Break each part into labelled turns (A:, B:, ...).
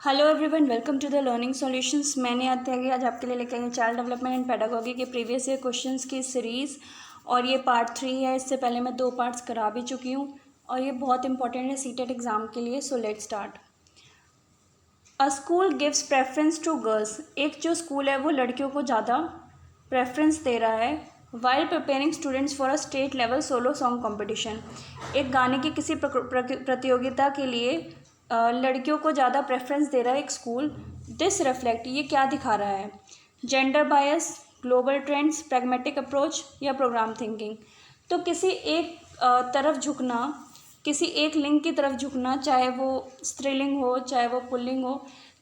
A: Hello everyone, welcome to the learning solutions. मैंने आज आपके लिए लेकर आई हूँ चाइल्ड डेवलपमेंट एंड पेडागोगी के प्रीवियस ईयर क्वेश्चंस की सीरीज़। और ये पार्ट 3 है। इससे पहले मैं 2 पार्ट्स करा भी चुकी हूँ और ये बहुत इंपॉर्टेंट है सीटेट एग्ज़ाम के लिए। So let's start. A school gives preference to girls. एक जो स्कूल है वो लड़कियों को ज़्यादा प्रेफरेंस दे रहा है while preparing students for a state level solo song competition. एक गाने की किसी प्रतियोगिता के लिए लड़कियों को ज़्यादा प्रेफरेंस दे रहा है एक स्कूल। दिस रिफ्लेक्ट, ये क्या दिखा रहा है? Gender bias, global trends, pragmatic approach या प्रोग्राम थिंकिंग। तो किसी एक तरफ झुकना, किसी एक लिंग की तरफ झुकना, चाहे वो स्त्रीलिंग हो चाहे वो पुल्लिंग हो,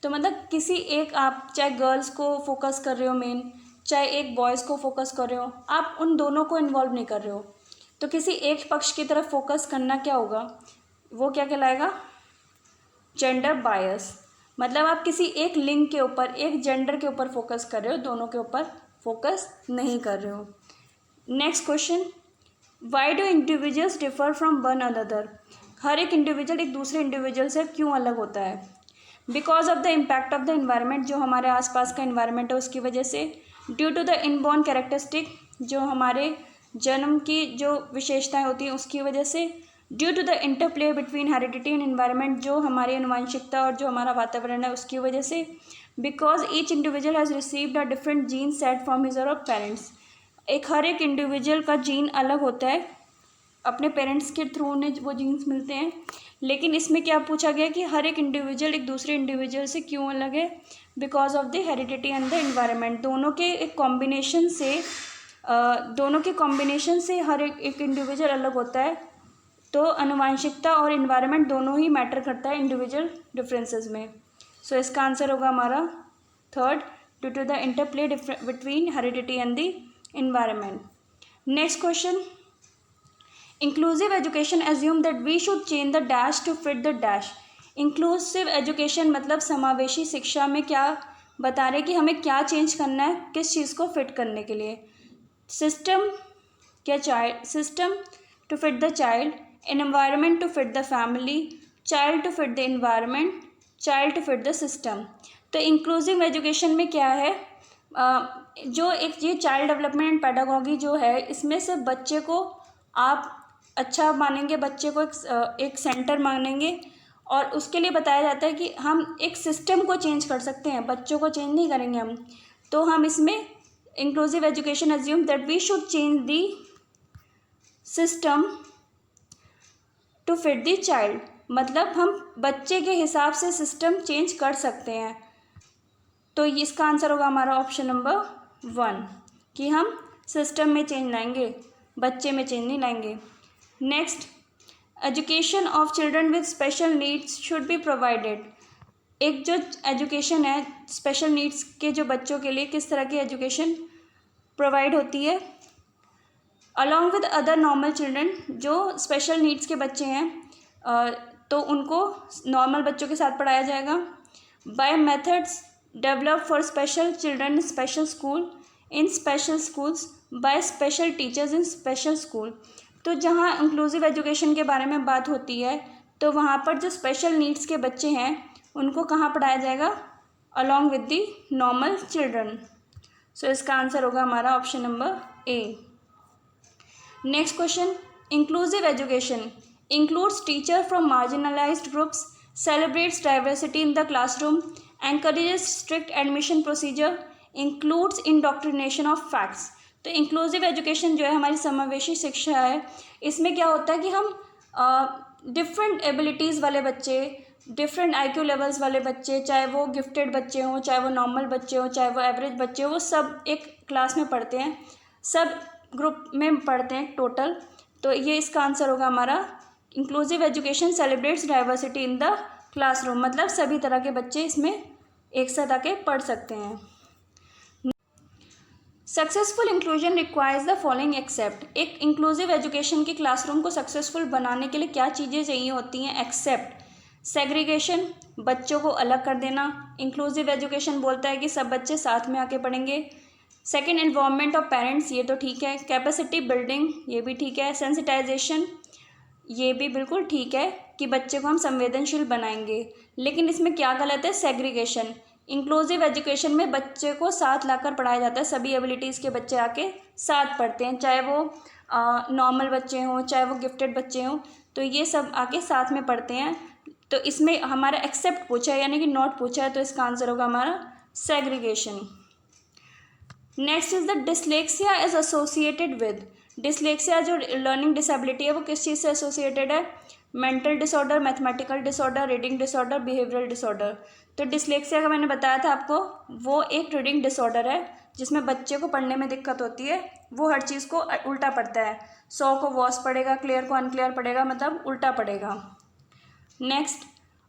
A: तो मतलब किसी एक, आप चाहे गर्ल्स को फोकस कर रहे हो मेन, चाहे एक बॉयज़ को फोकस कर रहे हो, आप उन दोनों को इन्वॉल्व नहीं कर रहे हो। तो किसी एक पक्ष की तरफ फोकस करना क्या होगा? वो क्या कहलाएगा? Gender bias. मतलब आप किसी एक लिंग के ऊपर, एक जेंडर के ऊपर फोकस कर रहे हो, दोनों के ऊपर फोकस नहीं कर रहे हो। Next question, why do individuals differ from one another. हर एक इंडिविजुअल एक दूसरे इंडिविजुअल से क्यों अलग होता है? Because of the impact of the environment, जो हमारे आसपास का इन्वायरमेंट है उसकी वजह से। Due to the inborn characteristic, जो हमारे जन्म की जो विशेषताएं होती हैं उसकी वजह से। Due to the interplay between heredity and environment, जो हमारी आनुवंशिकता और जो हमारा वातावरण है उसकी वजह से। Because each individual has received a different gene set from his और पेरेंट्स। हर एक इंडिविजुअल का जीन अलग होता है, अपने पेरेंट्स के थ्रू उन्हें वो जीन्स मिलते हैं। लेकिन इसमें क्या पूछा गया कि हर एक इंडिविजुअल एक दूसरे इंडिविजुअल से क्यों अलग है? Because of the heredity and the environment. दोनों के कॉम्बिनेशन से हर एक इंडिविजुअल अलग होता है। तो आनुवंशिकता और इन्वायरमेंट दोनों ही मैटर करता है इंडिविजुअल डिफरेंसेस में। सो इसका आंसर होगा हमारा third, due to the interplay between heredity and the environment. Next question, inclusive education assume that we should change the dash to fit the dash. Inclusive education मतलब समावेशी शिक्षा में क्या बता रहे कि हमें क्या चेंज करना है, किस चीज़ को फिट करने के लिए? System to fit the child, an environment to fit the family, child to fit the environment, child to fit the system। तो इंक्लूसिव एजुकेशन में क्या है? जो एक ये चाइल्ड डेवलपमेंट एंड पेडागोगी जो है, इसमें से बच्चे को आप अच्छा मानेंगे, बच्चे को एक सेंटर मानेंगे और उसके लिए बताया जाता है कि हम एक सिस्टम को चेंज कर सकते हैं, बच्चों को चेंज नहीं करेंगे हम। तो हम इसमें inclusive education assume that we should change the system to fit the child, मतलब हम बच्चे के हिसाब से सिस्टम चेंज कर सकते हैं। तो इसका आंसर होगा हमारा ऑप्शन नंबर 1 कि हम सिस्टम में चेंज लाएंगे, बच्चे में चेंज नहीं लाएंगे। Next, education of children with special needs should be provided. एक जो एजुकेशन है स्पेशल नीड्स के जो बच्चों के लिए, किस तरह की एजुकेशन प्रोवाइड होती है? Along with other normal children, जो स्पेशल नीड्स के बच्चे हैं तो उनको नॉर्मल बच्चों के साथ पढ़ाया जाएगा। By methods develop for special children in special school, in special schools, by special teachers in special school. तो जहाँ इंक्लूसिव एजुकेशन के बारे में बात होती है तो वहाँ पर जो स्पेशल नीड्स के बच्चे हैं उनको कहाँ पढ़ाया जाएगा? Along with the normal children. So इसका आंसर होगा हमारा option number A. Next question, inclusive education includes teacher from marginalized groups, celebrates diversity in the classroom, encourages strict admission procedure, includes indoctrination of facts। तो inclusive education जो है हमारी समावेशी शिक्षा है। इसमें क्या होता है कि हम डिफरेंट एबिलिटीज़ वाले बच्चे, डिफरेंट IQ लेवल्स वाले बच्चे, चाहे वो गिफ्टेड बच्चे हों, चाहे वो नॉर्मल बच्चे हों, चाहे वो एवरेज बच्चे हों, वो सब एक क्लास में पढ़ते हैं, सब ग्रुप में पढ़ते हैं टोटल। तो ये इसका आंसर होगा हमारा inclusive education celebrates diversity in the classroom, मतलब सभी तरह के बच्चे इसमें एक साथ आके पढ़ सकते हैं। Successful inclusion requires the following except. एक इंक्लूसिव एजुकेशन की क्लासरूम को सक्सेसफुल बनाने के लिए क्या चीज़ें चाहिए होती हैं? एक्सेप्ट सेग्रीगेशन, बच्चों को अलग कर देना। इंक्लूसिव एजुकेशन बोलता है कि सब बच्चे साथ में आके पढ़ेंगे। सेकेंड, इन्वॉल्वमेंट ऑफ पेरेंट्स, ये तो ठीक है। कैपेसिटी बिल्डिंग, ये भी ठीक है। सेंसिटाइजेशन, ये भी बिल्कुल ठीक है कि बच्चे को हम संवेदनशील बनाएंगे। लेकिन इसमें क्या गलत है, सेग्रीगेशन। इंक्लूसिव एजुकेशन में बच्चे को साथ लाकर पढ़ाया जाता है, सभी एबिलिटीज़ के बच्चे आके साथ पढ़ते हैं, चाहे वो नॉर्मल बच्चे हों चाहे वो गिफ्टेड बच्चे हों, तो ये सब आके साथ में पढ़ते हैं। तो इसमें हमारा एक्सेप्ट पूछा है यानी कि नॉट पूछा है, तो इसका आंसर होगा हमारा segregation. Next is the dyslexia is associated with. Dyslexia जो लर्निंग डिसेबिलिटी है वो किस चीज़ से एसोसिएटेड है, mental disorder, mathematical disorder, reading disorder, behavioural disorder. तो डिसलेक्सिया का मैंने बताया था आपको, वो एक रीडिंग डिसऑर्डर है जिसमें बच्चे को पढ़ने में दिक्कत होती है, वो हर चीज़ को उल्टा पढ़ता है, 100 को वॉस पढ़ेगा, क्लियर को अनक्लियर पढ़ेगा, मतलब उल्टा पढ़ेगा। Next,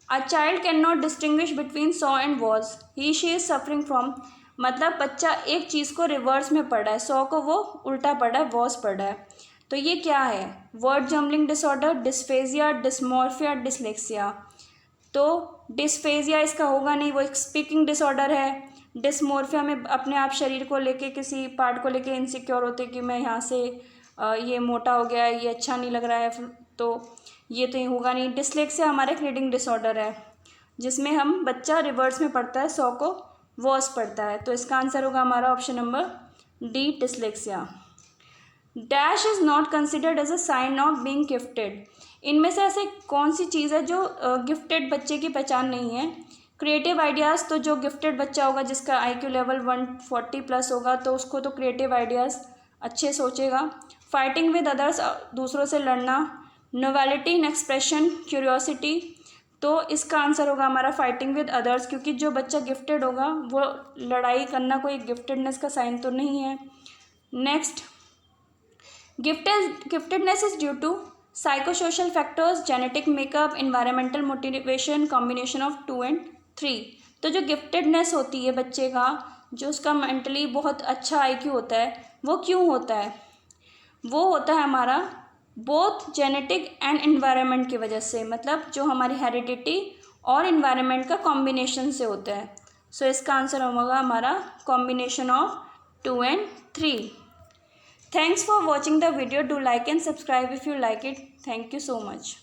A: a child can not distinguish between saw and was, he she is suffering from, मतलब बच्चा एक चीज़ को रिवर्स में पढ़ रहा है, 100 को वो उल्टा पढ़ रहा है, वॉज पढ़ रहा है, तो ये क्या है, word jumbling disorder, dysphagia, dysmorphia, dyslexia. तो डिस्फेजिया इसका होगा नहीं, वो एक स्पीकिंग डिसऑर्डर है। डिस्मॉर्फिया में अपने आप शरीर को लेके, किसी पार्ट को लेके इनसिक्योर होते कि मैं यहाँ से ये मोटा हो गया है, ये अच्छा नहीं लग रहा है, तो ये तो होगा नहीं। डिसलेक्सिया हमारा एक रीडिंग डिसऑर्डर है जिसमें हम बच्चा रिवर्स में पढ़ता है, 100 को वॉस पढ़ता है, तो इसका आंसर होगा हमारा option number D, dyslexia. Dash is not considered as a sign of being gifted. इनमें से ऐसे कौन सी चीज़ है जो गिफ्टेड बच्चे की पहचान नहीं है। क्रिएटिव आइडियाज़, तो जो गिफ्टेड बच्चा होगा जिसका IQ लेवल 140 प्लस होगा तो उसको तो क्रिएटिव आइडियाज़ अच्छे सोचेगा। फाइटिंग विद अदर्स, दूसरों से लड़ना। नोवेलिटी इन एक्सप्रेशन, क्यूरियोसिटी, तो इसका आंसर होगा हमारा फाइटिंग विद अदर्स, क्योंकि जो बच्चा गिफ्टेड होगा वो लड़ाई करना कोई गिफ्टेडनेस का साइन तो नहीं है। Next, giftedness is due to psychosocial factors, genetic makeup, environmental motivation, combination of 2 and 3। तो जो गिफ्टेडनेस होती है बच्चे का, जो उसका मेंटली बहुत अच्छा IQ होता है, वो क्यों होता है, वो होता है हमारा बोथ जेनेटिक एंड एनवायरनमेंट की वजह से, मतलब जो हमारी हेरिडिटी और एनवायरनमेंट का कॉम्बिनेशन से होता है। सो इसका आंसर होगा हमारा combination of 2 and 3। Thanks for watching the video. Do like and subscribe if you like it. Thank you so much.